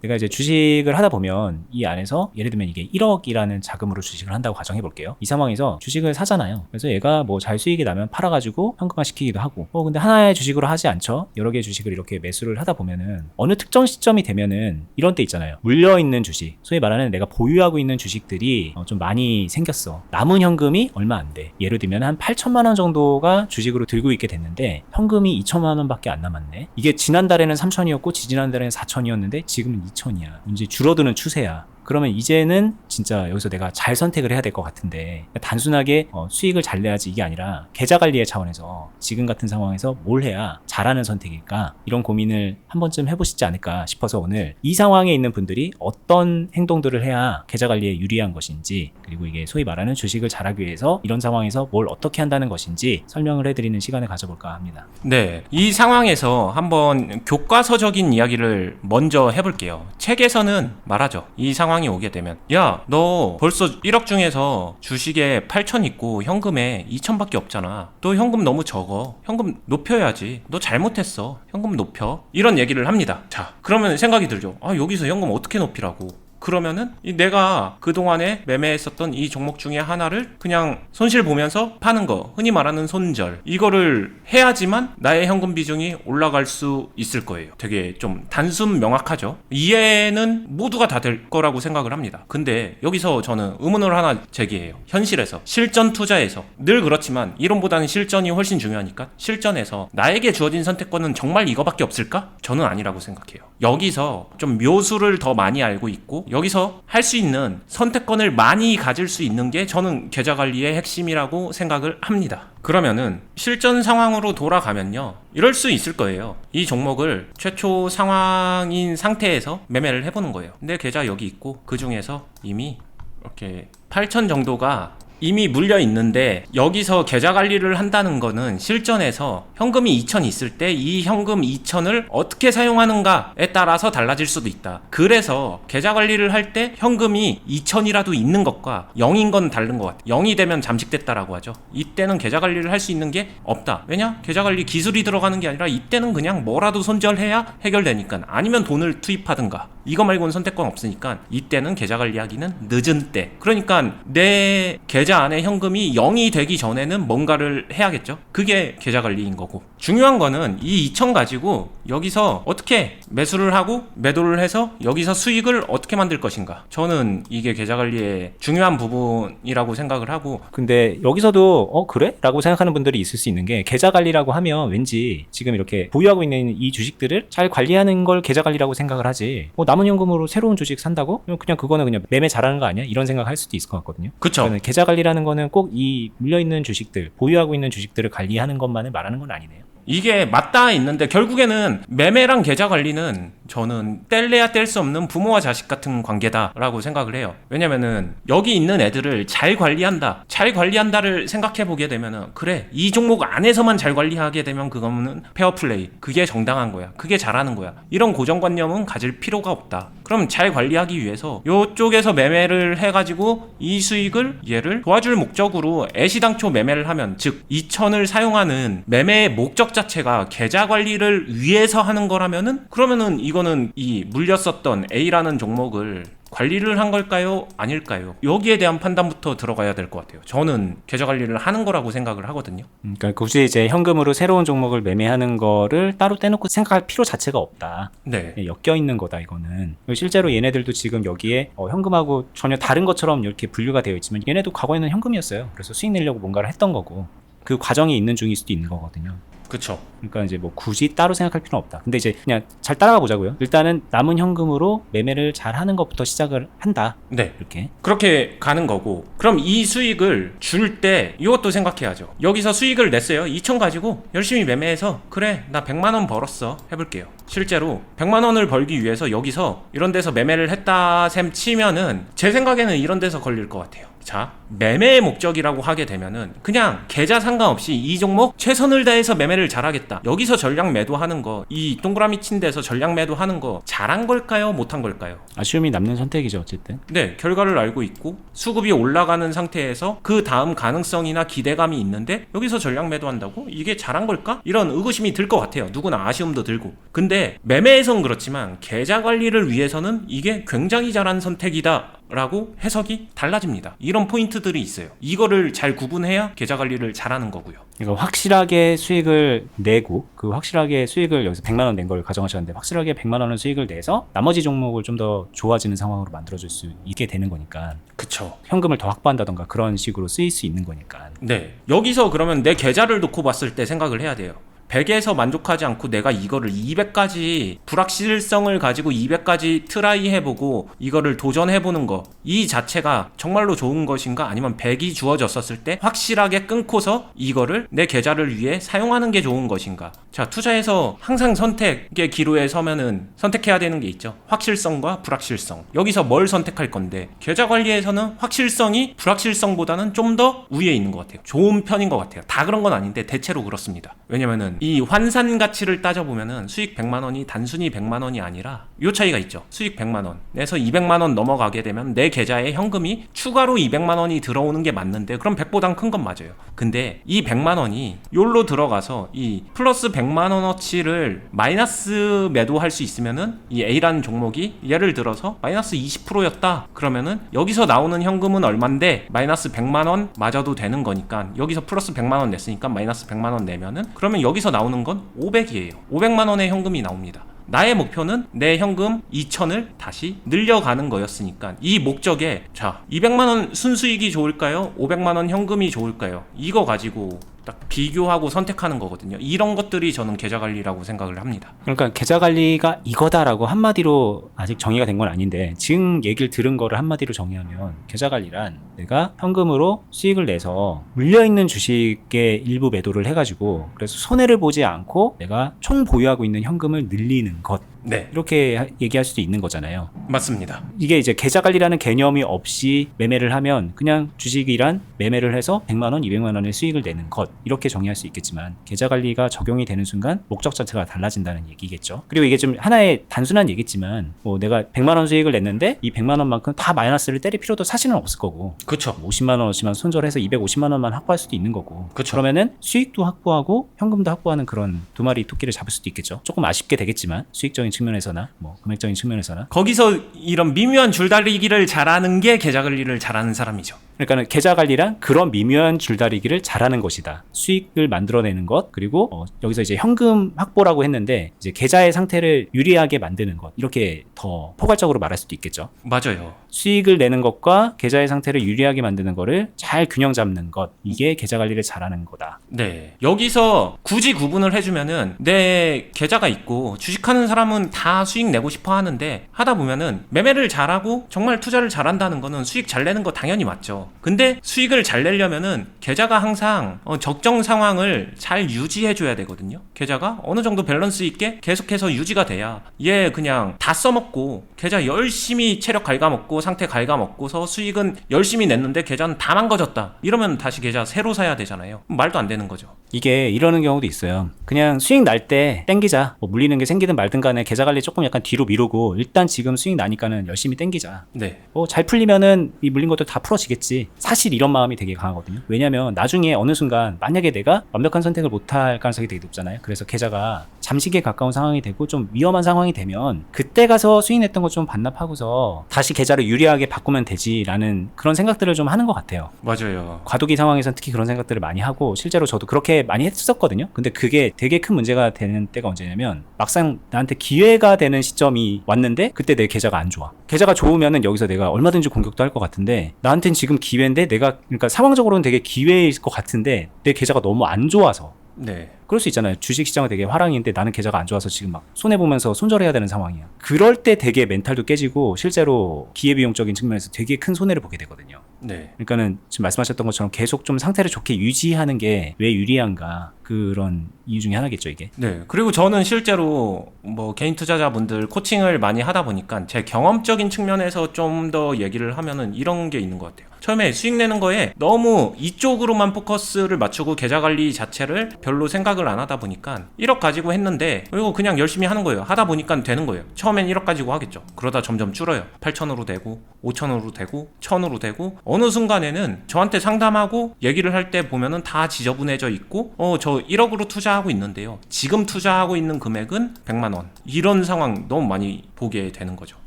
내가 이제 주식을 하다 보면 이 안에서 예를 들면 이게 1억이라는 자금으로 주식을 한다고 가정해 볼게요. 이 상황에서 주식을 사잖아요. 그래서 얘가 뭐 잘 수익이 나면 팔아가지고 현금화 시키기도 하고 근데 하나의 주식으로 하지 않죠. 여러 개의 주식을 이렇게 매수를 하다 보면은 어느 특정 시점이 되면은 이런 때 있잖아요. 물려있는 주식, 소위 말하는 내가 보유하고 있는 주식들이 좀 많이 생겼어. 남은 현금이 얼마 안 돼. 예를 들면 한 8천만 원 정도가 주식으로 들고 있게 됐는데 현금이 2천만 원밖에 안 남았네. 이게 지난달에는 3천이었고 지지난달에는 4천이었는데 지금은 2천이야. 이제 줄어드는 추세야. 그러면 이제는 진짜 여기서 내가 잘 선택을 해야 될 것 같은데 단순하게 수익을 잘 내야지 이게 아니라 계좌 관리의 차원에서 지금 같은 상황에서 뭘 해야 잘하는 선택일까, 이런 고민을 한 번쯤 해보시지 않을까 싶어서 오늘 이 상황에 있는 분들이 어떤 행동들을 해야 계좌 관리에 유리한 것인지, 그리고 이게 소위 말하는 주식을 잘하기 위해서 이런 상황에서 뭘 어떻게 한다는 것인지 설명을 해드리는 시간을 가져볼까 합니다. 네, 이 상황에서 한번 교과서적인 이야기를 먼저 해볼게요. 책에서는 말하죠. 이 상황이 오게 되면 야, 너 벌써 1억 중에서 주식에 8천 있고 현금에 2천밖에 없잖아. 너 현금 너무 적어. 현금 높여야지. 너 잘못했어. 현금 높여. 이런 얘기를 합니다. 자, 그러면 생각이 들죠. 아, 여기서 현금 어떻게 높이라고. 그러면은 내가 그동안에 매매했었던 이 종목 중에 하나를 그냥 손실 보면서 파는 거, 흔히 말하는 손절, 이거를 해야지만 나의 현금 비중이 올라갈 수 있을 거예요. 되게 좀 단순 명확하죠. 이해는 모두가 다 될 거라고 생각을 합니다. 근데 여기서 저는 의문을 하나 제기해요. 현실에서, 실전 투자에서 늘 그렇지만 이론보다는 실전이 훨씬 중요하니까 실전에서 나에게 주어진 선택권은 정말 이거밖에 없을까? 저는 아니라고 생각해요. 여기서 좀 묘수를 더 많이 알고 있고 여기서 할 수 있는 선택권을 많이 가질 수 있는 게 저는 계좌관리의 핵심이라고 생각을 합니다. 그러면은 실전 상황으로 돌아가면요, 이럴 수 있을 거예요. 이 종목을 최초 상황인 상태에서 매매를 해보는 거예요. 내 계좌 여기 있고 그 중에서 이미 이렇게 8천 정도가 이미 물려 있는데 여기서 계좌 관리를 한다는 거는 실전에서 현금이 2천 있을 때 이 현금 2천을 어떻게 사용하는가에 따라서 달라질 수도 있다. 그래서 계좌 관리를 할 때 현금이 2천이라도 있는 것과 0인 건 다른 것 같아. 0이 되면 잠식됐다라고 하죠. 이때는 계좌 관리를 할 수 있는 게 없다. 왜냐? 계좌 관리 기술이 들어가는 게 아니라 이때는 그냥 뭐라도 손절해야 해결되니까. 아니면 돈을 투입하든가. 이거 말고는 선택권 없으니까 이때는 계좌 관리하기는 늦은 때. 그러니까 내 계좌 안에 현금이 0이 되기 전에는 뭔가를 해야겠죠. 그게 계좌 관리인 거고, 중요한 거는 이 2천 가지고 여기서 어떻게 매수를 하고 매도를 해서 여기서 수익을 어떻게 만들 것인가. 저는 이게 계좌 관리의 중요한 부분이라고 생각을 하고. 근데 여기서도 그래? 라고 생각하는 분들이 있을 수 있는 게, 계좌 관리라고 하면 왠지 지금 이렇게 보유하고 있는 이 주식들을 잘 관리하는 걸 계좌 관리라고 생각을 하지, 남은 현금으로 새로운 주식 산다고? 그냥 그거는 그냥 매매 잘하는 거 아니야? 이런 생각할 수도 있을 것 같거든요. 그쵸. 계좌 관리라는 거는 꼭 이 물려있는 주식들, 보유하고 있는 주식들을 관리하는 것만을 말하는 건 아니네요. 이게 맞닿아 있는데 결국에는 매매랑 계좌 관리는 저는 뗄래야 뗄 수 없는 부모와 자식 같은 관계다라고 생각을 해요. 왜냐면은 여기 있는 애들을 잘 관리한다를 생각해 보게 되면은, 그래, 이 종목 안에서만 잘 관리하게 되면 그거는 페어플레이, 그게 정당한 거야, 그게 잘하는 거야, 이런 고정관념은 가질 필요가 없다. 그럼 잘 관리하기 위해서 이쪽에서 매매를 해가지고 이 수익을 얘를 도와줄 목적으로 애시당초 매매를 하면, 즉 2천을 사용하는 매매의 목적 자체가 계좌 관리를 위해서 하는 거라면은, 그러면은 이거는 이 물렸었던 A라는 종목을 관리를 한 걸까요? 아닐까요? 여기에 대한 판단부터 들어가야 될 것 같아요. 저는 계좌 관리를 하는 거라고 생각을 하거든요. 그러니까 굳이 이제 현금으로 새로운 종목을 매매하는 거를 따로 떼놓고 생각할 필요 자체가 없다. 네. 엮여 있는 거다, 이거는. 실제로 얘네들도 지금 여기에 현금하고 전혀 다른 것처럼 이렇게 분류가 되어 있지만 얘네도 과거에는 현금이었어요. 그래서 수익 내려고 뭔가를 했던 거고, 그 과정이 있는 중일 수도 있는 거거든요. 그쵸. 그러니까 이제 뭐 굳이 따로 생각할 필요는 없다. 근데 이제 그냥 잘 따라가 보자고요. 일단은 남은 현금으로 매매를 잘 하는 것부터 시작을 한다. 네. 이렇게. 그렇게 가는 거고, 그럼 이 수익을 줄 때 이것도 생각해야죠. 여기서 수익을 냈어요. 2천 가지고 열심히 매매해서, 그래, 나 100만 원 벌었어. 해볼게요. 실제로 100만 원을 벌기 위해서 여기서 이런 데서 매매를 했다 셈 치면은 제 생각에는 이런 데서 걸릴 것 같아요. 자, 매매의 목적이라고 하게 되면은 그냥 계좌 상관없이 이 종목 최선을 다해서 매매를 잘하겠다. 여기서 전략 매도하는 거, 이 동그라미 친 데서 전략 매도하는 거 잘한 걸까요? 못한 걸까요? 아쉬움이 남는 선택이죠, 어쨌든. 네, 결과를 알고 있고 수급이 올라가는 상태에서 그 다음 가능성이나 기대감이 있는데 여기서 전략 매도한다고? 이게 잘한 걸까? 이런 의구심이 들 것 같아요. 누구나 아쉬움도 들고. 근데 매매에선 그렇지만 계좌 관리를 위해서는 이게 굉장히 잘한 선택이다 라고 해석이 달라집니다. 이런 포인트들이 있어요. 이거를 잘 구분해야 계좌 관리를 잘하는 거고요. 그러니까 확실하게 수익을 내고 그 확실하게 수익을 여기서 100만 원 낸 걸 가정하셨는데 확실하게 100만 원을 수익을 내서 나머지 종목을 좀 더 좋아지는 상황으로 만들어줄 수 있게 되는 거니까 그쵸. 현금을 더 확보한다던가 그런 식으로 쓰일 수 있는 거니까. 네. 여기서 그러면 내 계좌를 놓고 봤을 때 생각을 해야 돼요. 100에서 만족하지 않고 내가 이거를 200까지 불확실성을 가지고 200까지 트라이 해보고 이거를 도전해보는 거 이 자체가 정말로 좋은 것인가 아니면 100이 주어졌었을 때 확실하게 끊고서 이거를 내 계좌를 위해 사용하는 게 좋은 것인가. 자, 투자에서 항상 선택의 기로에 서면은 선택해야 되는 게 있죠. 확실성과 불확실성. 여기서 뭘 선택할 건데 계좌 관리에서는 확실성이 불확실성보다는 좀 더 위에 있는 것 같아요. 좋은 편인 것 같아요. 다 그런 건 아닌데 대체로 그렇습니다. 왜냐면은 이 환산 가치를 따져보면은 수익 100만 원이 단순히 100만 원이 아니라 요 차이가 있죠. 수익 100만 원에서 200만 원 넘어가게 되면 내 계좌에 현금이 추가로 200만 원이 들어오는 게 맞는데 그럼 100보단 큰 건 맞아요. 근데 이 100만 원이 요로 들어가서 이 플러스 100만 원어치를 마이너스 매도할 수 있으면은 이 A라는 종목이 예를 들어서 마이너스 20%였다. 그러면은 여기서 나오는 현금은 얼만데 마이너스 100만 원 맞아도 되는 거니까 여기서 플러스 100만 원 냈으니까 마이너스 100만 원 내면은 그러면 여기서 나오는 건 500이에요. 500만 원의 현금이 나옵니다. 나의 목표는 내 현금 2천을 다시 늘려가는 거였으니까 이 목적에 자 200만 원 순수익이 좋을까요? 500만 원 현금이 좋을까요? 이거 가지고 딱 비교하고 선택하는 거거든요. 이런 것들이 저는 계좌 관리라고 생각을 합니다. 그러니까 계좌 관리가 이거다라고 한마디로 아직 정의가 된 건 아닌데 지금 얘기를 들은 거를 한마디로 정의하면 계좌 관리란 내가 현금으로 수익을 내서 물려있는 주식의 일부 매도를 해가지고 그래서 손해를 보지 않고 내가 총 보유하고 있는 현금을 늘리는 것 네, 이렇게 얘기할 수도 있는 거잖아요. 맞습니다. 이게 이제 계좌 관리라는 개념이 없이 매매를 하면 그냥 주식이란 매매를 해서 100만 원, 200만 원의 수익을 내는 것 이렇게 정의할 수 있겠지만 계좌 관리가 적용이 되는 순간 목적 자체가 달라진다는 얘기겠죠. 그리고 이게 좀 하나의 단순한 얘기지만 뭐 내가 100만 원 수익을 냈는데 이 100만 원만큼 다 마이너스를 때릴 필요도 사실은 없을 거고 그쵸. 50만 원어치만 손절해서 250만 원만 확보할 수도 있는 거고 그쵸. 그러면은 수익도 확보하고 현금도 확보하는 그런 두 마리 토끼를 잡을 수도 있겠죠. 조금 아쉽게 되겠지만 수익적인 측면에서나 뭐 금액적인 측면에서나 거기서 이런 미묘한 줄다리기를 잘하는 게 계좌 관리를 잘하는 사람이죠. 그러니까 계좌 관리란 그런 미묘한 줄다리기를 잘하는 것이다. 수익을 만들어내는 것 그리고 여기서 이제 현금 확보라고 했는데 이제 계좌의 상태를 유리하게 만드는 것 이렇게 더 포괄적으로 말할 수도 있겠죠. 맞아요. 수익을 내는 것과 계좌의 상태를 유리하게 만드는 거를 잘 균형 잡는 것 이게 계좌 관리를 잘하는 거다. 네. 여기서 굳이 구분을 해주면은 내 계좌가 있고 주식하는 사람은 다 수익 내고 싶어 하는데 하다 보면은 매매를 잘하고 정말 투자를 잘한다는 거는 수익 잘 내는 거 당연히 맞죠. 근데 수익을 잘 내려면은 계좌가 항상 적정 상황을 잘 유지해줘야 되거든요. 계좌가 어느 정도 밸런스 있게 계속해서 유지가 돼야 얘 그냥 다 써먹고 계좌 열심히 체력 갉아먹고 상태 갉아먹고서 수익은 열심히 냈는데 계좌는 다 망가졌다. 이러면 다시 계좌 새로 사야 되잖아요. 말도 안 되는 거죠. 이게 이러는 경우도 있어요. 그냥 수익 날 때 땡기자. 뭐 물리는 게 생기든 말든 간에 계좌 관리 조금 약간 뒤로 미루고 일단 지금 수익 나니까는 열심히 땡기자. 네. 잘 풀리면은 이 물린 것도 다 풀어지겠지. 사실 이런 마음이 되게 강하거든요. 왜냐면 나중에 어느 순간 만약에 내가 완벽한 선택을 못할 가능성이 되게 높잖아요. 그래서 계좌가 잠식에 가까운 상황이 되고 좀 위험한 상황이 되면 그때 가서 수익 냈던 거 좀 반납하고서 다시 계좌를 유리하게 바꾸면 되지라는 그런 생각들을 좀 하는 것 같아요. 맞아요. 과도기 상황에서는 특히 그런 생각들을 많이 하고 실제로 저도 그렇게 많이 했었거든요. 근데 그게 되게 큰 문제가 되는 때가 언제냐면 막상 나한테 기회가 되는 시점이 왔는데 그때 내 계좌가 안 좋아. 계좌가 좋으면은 여기서 내가 얼마든지 공격도 할 것 같은데 나한테는 지금 기회인데 내가 그러니까 상황적으로는 되게 기회일 것 같은데 내 계좌가 너무 안 좋아서 네. 그럴 수 있잖아요. 주식시장은 되게 화랑인데 나는 계좌가 안 좋아서 지금 막 손해보면서 손절해야 되는 상황이야. 그럴 때 되게 멘탈도 깨지고 실제로 기회비용적인 측면에서 되게 큰 손해를 보게 되거든요. 네. 그러니까는 지금 말씀하셨던 것처럼 계속 좀 상태를 좋게 유지하는 게 왜 유리한가 그런 이유 중에 하나겠죠 이게. 네. 그리고 저는 실제로 뭐 개인 투자자분들 코칭을 많이 하다 보니까 제 경험적인 측면에서 좀 더 얘기를 하면은 이런 게 있는 것 같아요. 처음에 수익 내는 거에 너무 이쪽으로만 포커스를 맞추고 계좌 관리 자체를 별로 생각을 안 하다 보니까 1억 가지고 했는데 이거 그냥 열심히 하는 거예요. 하다 보니까 되는 거예요. 처음엔 1억 가지고 하겠죠. 그러다 점점 줄어요. 8천으로 되고 5천으로 되고 1,000으로 되고 어느 순간에는 저한테 상담하고 얘기를 할 때 보면은 다 지저분해져 있고 저 1억으로 투자하고 있는데요. 지금 투자하고 있는 금액은 100만 원. 이런 상황 너무 많이 보게 되는 거죠.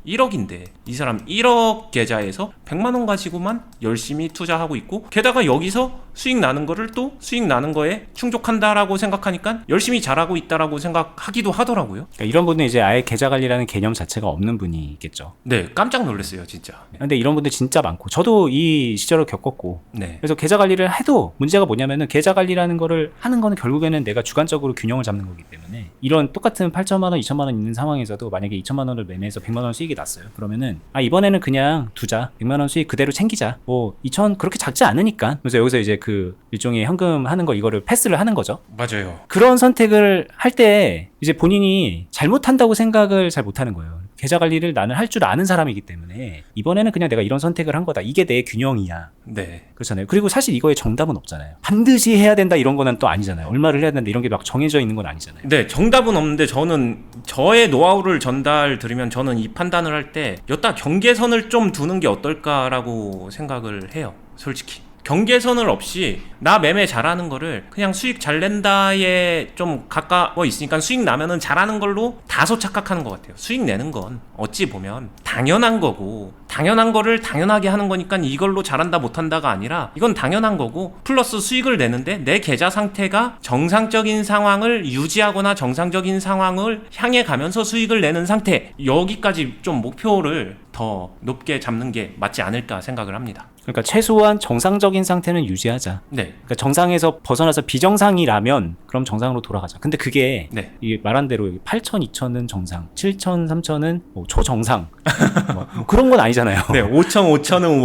1억인데 이 사람 1억 계좌에서 100만 원 가지고만 열심히 투자하고 있고 게다가 여기서 수익 나는 거를 또 수익 나는 거에 충족한다라고 생각하니까 열심히 잘하고 있다라고 생각하기도 하더라고요. 그러니까 이런 분은 이제 아예 계좌 관리라는 개념 자체가 없는 분이 있겠죠. 네, 깜짝 놀랐어요, 진짜. 근데 이런 분들 진짜 많고 저도 이 시절을 겪었고 네. 그래서 계좌 관리를 해도 문제가 뭐냐면은 계좌 관리라는 거를 하는 거는 결국에는 내가 주관적으로 균형을 잡는 거기 때문에 이런 똑같은 8천만 원, 2천만 원 있는 상황에서도 만약에 2천만 원을 매매해서 100만 원 수익이 났어요. 그러면은 이번에는 그냥 두자. 100만 원 수익 그대로 챙기자. 뭐 2천 그렇게 작지 않으니까. 그래서 여기서 이제 그 일종의 현금 하는 거 이거를 패스를 하는 거죠. 맞아요. 그런 선택을 할 때 이제 본인이 잘못한다고 생각을 잘 못하는 거예요. 계좌 관리를 나는 할 줄 아는 사람이기 때문에 이번에는 그냥 내가 이런 선택을 한 거다. 이게 내 균형이야. 네. 그렇잖아요. 그리고 사실 이거에 정답은 없잖아요. 반드시 해야 된다 이런 거는 또 아니잖아요. 얼마를 해야 된다 이런 게 막 정해져 있는 건 아니잖아요. 네, 정답은 없는데 저는 저의 노하우를 전달 드리면 저는 이 판단을 할 때 여기다 경계선을 좀 두는 게 어떨까라고 생각을 해요. 솔직히. 경계선을 없이 나 매매 잘하는 거를 그냥 수익 잘 낸다에 좀 가까워 있으니까 수익 나면은 잘하는 걸로 다소 착각하는 것 같아요. 수익 내는 건 어찌 보면 당연한 거고 당연한 거를 당연하게 하는 거니까 이걸로 잘한다 못한다가 아니라 이건 당연한 거고 플러스 수익을 내는데 내 계좌 상태가 정상적인 상황을 유지하거나 정상적인 상황을 향해 가면서 수익을 내는 상태, 여기까지 좀 목표를 더 높게 잡는 게 맞지 않을까 생각을 합니다. 그러니까 최소한 정상적인 상태는 유지하자. 네. 그러니까 정상에서 벗어나서 비정상이라면 그럼 정상으로 돌아가자. 근데 그게 네. 이 말한 대로 8천, 2천은 정상, 7천, 3천은 뭐 초정상 뭐 그런 건 아니잖아요. 네, 5,000은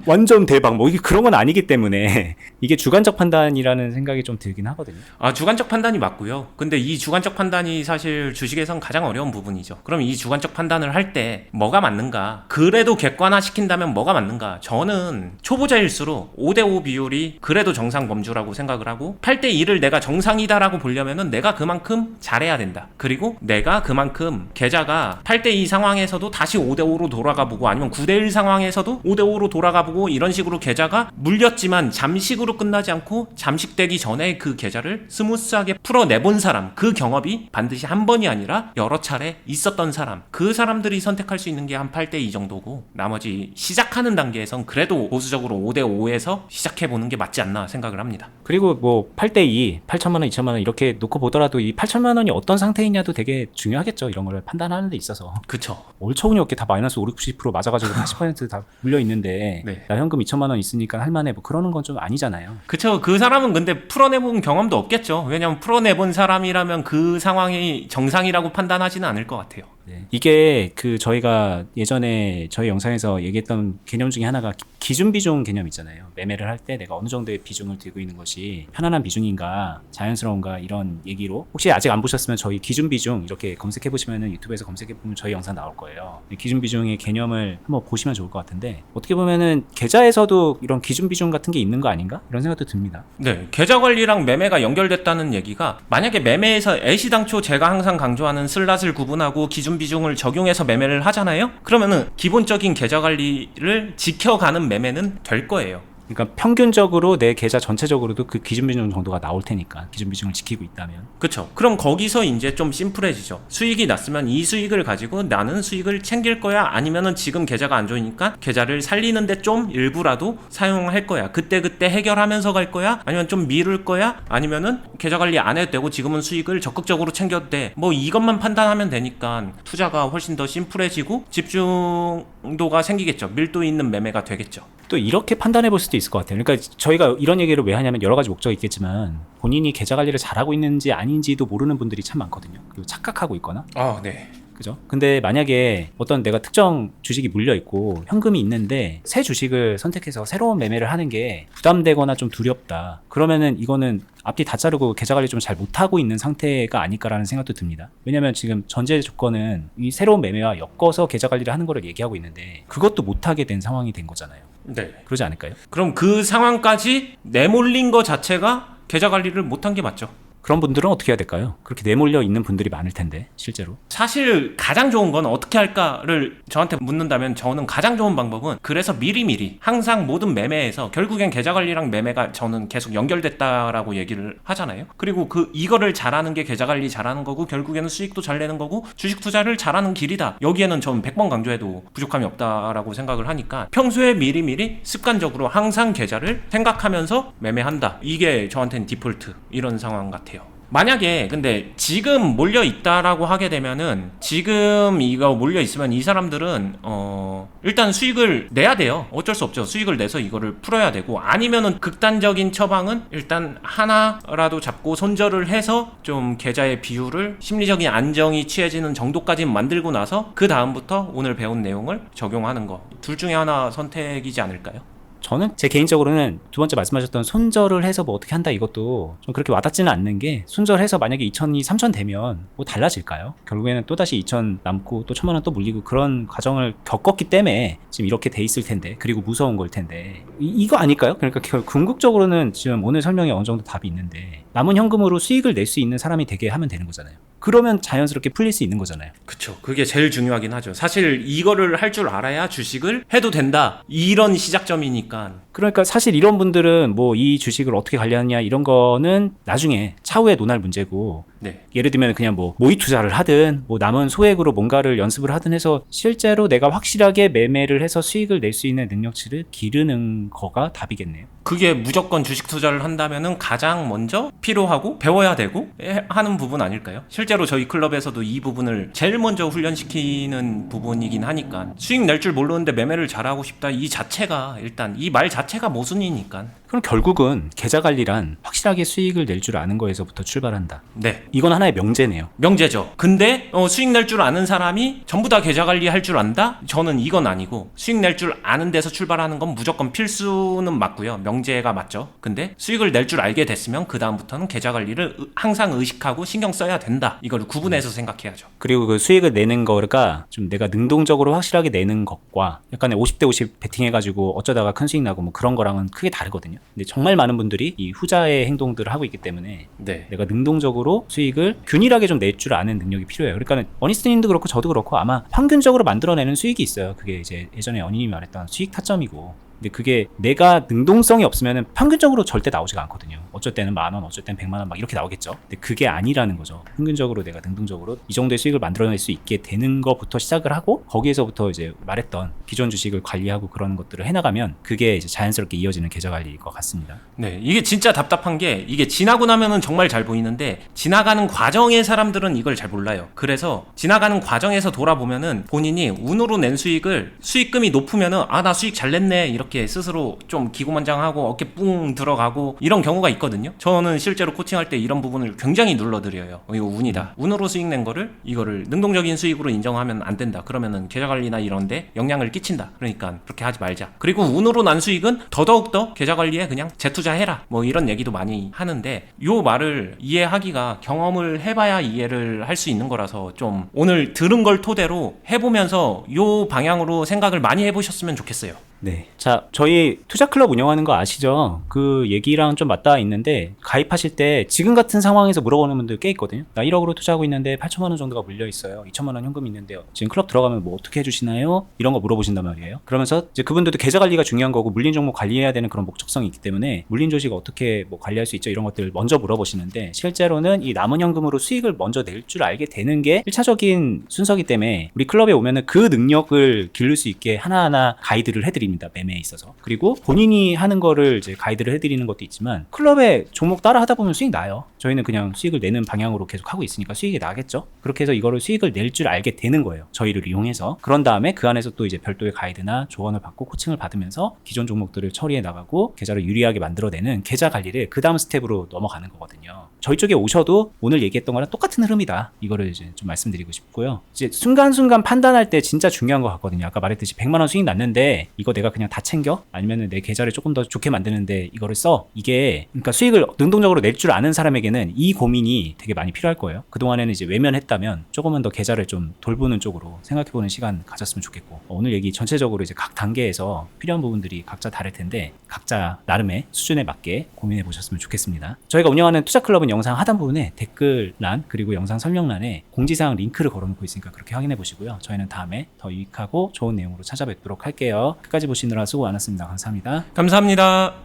완전 대박 뭐 이게 그런 건 아니기 때문에 이게 주관적 판단이라는 생각이 좀 들긴 하거든요. 주관적 판단이 맞고요. 근데 이 주관적 판단이 사실 주식에선 가장 어려운 부분이죠. 그럼 이 주관적 판단을 할 때 뭐가 맞는가? 그래도 객관화 시킨다면 뭐가 맞는가? 저는 초보자일수록 5대5 비율이 그래도 정상 범주라고 생각을 하고 8대2를 내가 정상이다라고 보려면은 내가 그만큼 잘해야 된다. 그리고 내가 그만큼 계좌가 8대2 상황에서도 다시 5대5로 돌아가 보고 아니면 9대1 상황에서도 5대5로 돌아가 보고 이런 식으로 계좌가 물렸지만 잠식으로 끝나지 않고 잠식되기 전에 그 계좌를 스무스하게 풀어내본 사람, 그 경험이 반드시 한 번이 아니라 여러 차례 있었던 사람, 그 사람들이 선택할 수 있는 게 한 8대2 정도고 나머지 시작하는 단계에선 그래도 보수적으로 5대5에서 시작해보는 게 맞지 않나 생각을 합니다. 그리고 뭐 8대2, 8천만 원, 2천만 원 이렇게 놓고 보더라도 이 8천만 원이 어떤 상태이냐도 되게 중요하겠죠. 이런 걸 판단하는 데 있어서. 그쵸. 얼처구니 없게 다 마이너스 5, 60% 맞아가지고 40% 다 물려 있는데 네. 나 현금 2천만 원 있으니까 할만해 뭐 그러는 건 좀 아니잖아요. 그쵸. 그 사람은 근데 풀어내본 경험도 없겠죠. 왜냐면 풀어내본 사람이라면 그 상황이 정상이라고 판단하지는 않을 것 같아요. 네. 이게 그 저희가 예전에 저희 영상에서 얘기했던 개념 중에 하나가 기준 비중 개념 있잖아요. 매매를 할 때 내가 어느 정도의 비중을 들고 있는 것이 편안한 비중인가 자연스러운가 이런 얘기로 혹시 아직 안 보셨으면 저희 기준 비중 이렇게 검색해 보시면은 유튜브에서 검색해 보면 저희 영상 나올 거예요. 기준 비중의 개념을 한번 보시면 좋을 것 같은데 어떻게 보면은 계좌에서도 이런 기준 비중 같은 게 있는 거 아닌가? 이런 생각도 듭니다. 네, 계좌 관리랑 매매가 연결됐다는 얘기가 만약에 매매에서 애시당초 제가 항상 강조하는 슬랏을 구분하고 기준 비중을 적용해서 매매를 하잖아요. 그러면은 기본적인 계좌 관리를 지켜가는 매매는 될 거예요. 그러니까 평균적으로 내 계좌 전체적으로도 그 기준 비중 정도가 나올 테니까 기준 비중을 지키고 있다면 그쵸. 그럼 거기서 이제 좀 심플해지죠. 수익이 났으면 이 수익을 가지고 나는 수익을 챙길 거야 아니면은 지금 계좌가 안 좋으니까 계좌를 살리는데 좀 일부라도 사용할 거야. 그때그때 해결하면서 갈 거야 아니면 좀 미룰 거야 아니면은 계좌 관리 안 해도 되고 지금은 수익을 적극적으로 챙겨도 돼. 뭐 이것만 판단하면 되니까 투자가 훨씬 더 심플해지고 집중도가 생기겠죠. 밀도 있는 매매가 되겠죠. 또 이렇게 판단해 볼 수도 있을 것 같아요. 그러니까 저희가 이런 얘기를 왜 하냐면 여러 가지 목적이 있겠지만 본인이 계좌 관리를 잘하고 있는지 아닌지도 모르는 분들이 참 많거든요. 그리고 착각하고 있거나. 네. 그죠? 근데 만약에 어떤 내가 특정 주식이 물려 있고 현금이 있는데 새 주식을 선택해서 새로운 매매를 하는 게 부담되거나 좀 두렵다. 그러면은 이거는 앞뒤 다 자르고 계좌 관리 좀 잘 못하고 있는 상태가 아닐까라는 생각도 듭니다. 왜냐면 지금 전제 조건은 이 새로운 매매와 엮어서 계좌 관리를 하는 거를 얘기하고 있는데 그것도 못하게 된 상황이 된 거잖아요. 네. 그러지 않을까요? 그럼 그 상황까지 내몰린 거 자체가 계좌 관리를 못한 게 맞죠. 그런 분들은 어떻게 해야 될까요? 그렇게 내몰려 있는 분들이 많을 텐데 실제로. 사실 가장 좋은 건 어떻게 할까를 저한테 묻는다면 저는 가장 좋은 방법은 그래서 미리미리 항상 모든 매매에서 결국엔 계좌 관리랑 매매가 저는 계속 연결됐다라고 얘기를 하잖아요. 그리고 이거를 잘하는 게 계좌 관리 잘하는 거고 결국에는 수익도 잘 내는 거고 주식 투자를 잘하는 길이다. 여기에는 저는 100번 강조해도 부족함이 없다라고 생각을 하니까 평소에 미리미리 습관적으로 항상 계좌를 생각하면서 매매한다. 이게 저한테는 디폴트 이런 상황 같아요. 만약에 근데 지금 몰려 있다라고 하게 되면은 지금 이거 몰려 있으면 이 사람들은 일단 수익을 내야 돼요. 어쩔 수 없죠. 수익을 내서 이거를 풀어야 되고 아니면은 극단적인 처방은 일단 하나라도 잡고 손절을 해서 좀 계좌의 비율을 심리적인 안정이 취해지는 정도까지 만들고 나서 그 다음부터 오늘 배운 내용을 적용하는 거. 둘 중에 하나 선택이지 않을까요? 저는 제 개인적으로는 두 번째 말씀하셨던 손절을 해서 뭐 어떻게 한다 이것도 좀 그렇게 와닿지는 않는 게 손절해서 만약에 2,000이 3,000 되면 뭐 달라질까요? 결국에는 또다시 2,000 남고 또 1,000만 원 또 물리고 그런 과정을 겪었기 때문에 지금 이렇게 돼 있을 텐데 그리고 무서운 걸 텐데 이거 아닐까요? 그러니까 궁극적으로는 지금 오늘 설명에 어느 정도 답이 있는데 남은 현금으로 수익을 낼 수 있는 사람이 되게 하면 되는 거잖아요. 그러면 자연스럽게 풀릴 수 있는 거잖아요. 그쵸. 그게 제일 중요하긴 하죠. 사실 이거를 할 줄 알아야 주식을 해도 된다. 이런 시작점이니까. 그러니까 사실 이런 분들은 뭐 이 주식을 어떻게 관리하느냐 이런 거는 나중에 차후에 논할 문제고 네. 예를 들면 그냥 뭐 모의 투자를 하든 뭐 남은 소액으로 뭔가를 연습을 하든 해서 실제로 내가 확실하게 매매를 해서 수익을 낼 수 있는 능력치를 기르는 거가 답이겠네요. 그게 무조건 주식 투자를 한다면은 가장 먼저 필요하고 배워야 되고 하는 부분 아닐까요? 실제로 저희 클럽에서도 이 부분을 제일 먼저 훈련시키는 부분이긴 하니까 수익 낼 줄 모르는데 매매를 잘하고 싶다 이 자체가 일단 이 말 자체가 모순이니까. 그럼 결국은 계좌 관리란 확실하게 수익을 낼 줄 아는 거에서부터 출발한다. 네. 이건 하나의 명제네요. 명제죠. 근데 수익 낼 줄 아는 사람이 전부 다 계좌 관리할 줄 안다? 저는 이건 아니고 수익 낼 줄 아는 데서 출발하는 건 무조건 필수는 맞고요. 명제가 맞죠. 근데 수익을 낼 줄 알게 됐으면 그 다음부터는 계좌 관리를 항상 의식하고 신경 써야 된다. 이걸 구분해서 생각해야죠. 그리고 그 수익을 내는 거가 좀 내가 능동적으로 확실하게 내는 것과 약간의 50대 50 베팅해가지고 어쩌다가 큰 수익 나고 뭐 그런 거랑은 크게 다르거든요. 근데 정말 많은 분들이 이 후자의 행동들을 하고 있기 때문에 네. 내가 능동적으로 수익을 균일하게 좀 낼 줄 아는 능력이 필요해요. 그러니까 어니스트님도 그렇고 저도 그렇고 아마 평균적으로 만들어내는 수익이 있어요. 그게 이제 예전에 어니님이 말했던 수익 타점이고. 근데 그게 내가 능동성이 없으면 평균적으로 절대 나오지가 않거든요. 어쩔 때는 10,000원, 어쩔 때는 100만 원 막 이렇게 나오겠죠. 근데 그게 아니라는 거죠. 평균적으로 내가 능동적으로 이 정도의 수익을 만들어낼 수 있게 되는 것부터 시작을 하고 거기에서부터 이제 말했던 기존 주식을 관리하고 그런 것들을 해나가면 그게 이제 자연스럽게 이어지는 계좌 관리일 것 같습니다. 네, 이게 진짜 답답한 게 이게 지나고 나면은 정말 잘 보이는데 지나가는 과정의 사람들은 이걸 잘 몰라요. 그래서 지나가는 과정에서 돌아보면은 본인이 운으로 낸 수익금이 높으면은 나 수익 잘 냈네 이렇게 스스로 좀 기고만장하고 어깨 뿡 들어가고 이런 경우가 있거든요. 저는 실제로 코칭할 때 이런 부분을 굉장히 눌러드려요. 이거 운이다. 운으로 수익 낸 이거를 능동적인 수익으로 인정하면 안 된다. 그러면은 계좌 관리나 이런데 영향을 끼친다. 그러니까 그렇게 하지 말자. 그리고 운으로 난 수익은 더더욱더 계좌 관리에 그냥 재투자해라. 뭐 이런 얘기도 많이 하는데 요 말을 이해하기가 경험을 해봐야 이해를 할 수 있는 거라서 좀 오늘 들은 걸 토대로 해보면서 요 방향으로 생각을 많이 해보셨으면 좋겠어요. 네. 자, 저희 투자클럽 운영하는 거 아시죠? 그 얘기랑 좀 맞닿아 있는데 가입하실 때 지금 같은 상황에서 물어보는 분들 꽤 있거든요. 나 1억으로 투자하고 있는데 8천만 원 정도가 물려 있어요. 2천만 원 현금이 있는데요. 지금 클럽 들어가면 뭐 어떻게 해주시나요? 이런 거 물어보신단 말이에요. 그러면서 이제 그분들도 계좌 관리가 중요한 거고 물린 종목 관리해야 되는 그런 목적성이 있기 때문에 물린 주식 어떻게 뭐 관리할 수 있죠? 이런 것들을 먼저 물어보시는데 실제로는 이 남은 현금으로 수익을 먼저 낼 줄 알게 되는 게 1차적인 순서기 때문에 우리 클럽에 오면은 그 능력을 기를 수 있게 하나하나 가이드를 해드립니다. 매매에 있어서. 그리고 본인이 하는 거를 이제 가이드를 해드리는 것도 있지만 클럽에 종목 따라 하다 보면 수익 나요. 저희는 그냥 수익을 내는 방향으로 계속 하고 있으니까 수익이 나겠죠. 그렇게 해서 이거를 수익을 낼 줄 알게 되는 거예요. 저희를 이용해서. 그런 다음에 그 안에서 또 이제 별도의 가이드나 조언을 받고 코칭을 받으면서 기존 종목들을 처리해 나가고 계좌를 유리하게 만들어내는 계좌 관리를 그 다음 스텝으로 넘어가는 거거든요. 저희 쪽에 오셔도 오늘 얘기했던 거랑 똑같은 흐름이다. 이거를 이제 좀 말씀드리고 싶고요. 이제 순간순간 판단할 때 진짜 중요한 것 같거든요. 아까 말했듯이 100만 원 수익 났는데 이거 내가 그냥 다 챙겨? 아니면은 내 계좌를 조금 더 좋게 만드는데 이거를 써? 이게 그러니까 수익을 능동적으로 낼 줄 아는 사람에게는 분들에게는 이 고민이 되게 많이 필요할 거예요. 그동안에는 이제 외면했다면 조금은 더 계좌를 좀 돌보는 쪽으로 생각해보는 시간 가졌으면 좋겠고, 오늘 얘기 전체적으로 이제 각 단계에서 필요한 부분들이 각자 다를 텐데 각자 나름의 수준에 맞게 고민해 보셨으면 좋겠습니다. 저희가 운영하는 투자클럽은 영상 하단 부분에 댓글란 그리고 영상 설명란에 공지사항 링크를 걸어놓고 있으니까 그렇게 확인해 보시고요. 저희는 다음에 더 유익하고 좋은 내용으로 찾아뵙도록 할게요. 끝까지 보시느라 수고 많았습니다. 감사합니다. 감사합니다.